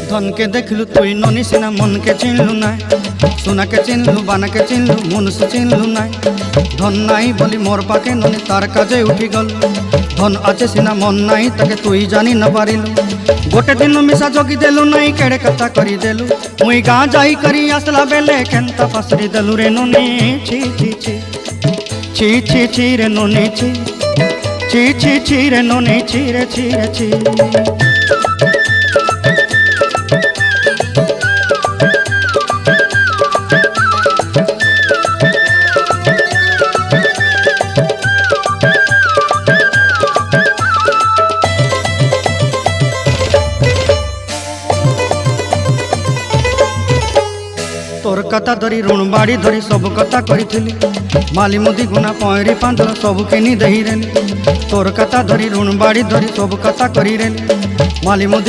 धन के देखलु तुई ननी सिना मन के चिन्हलु ना सोना के चिन्हलु बाना के चिन्हलु मनुष्य चिन्हलु ना धन नाई बोली मोर पाके ननी तार काजे उठी गल धन आचे सिना मन नाई ताके तुई जानी न पारिलु गोटे दिन मिसा जगी देलु नाई केड़े कथा करी देलु मुई गाँ जाई करी आसला बेले केंता पासरी देलु रे ननी छी छी छी छी छी छी रे ननी छी छी छी छी रे ननी छी रे छी रे छी। तोर कथा धरी ऋण बाड़ी धरी सब कथा करी माली मुदी गुना पहरी पांद सब किनी दही रेली तोर कथा धरी ऋण बाड़ी धरी सब कथा करी रेली माली मुदी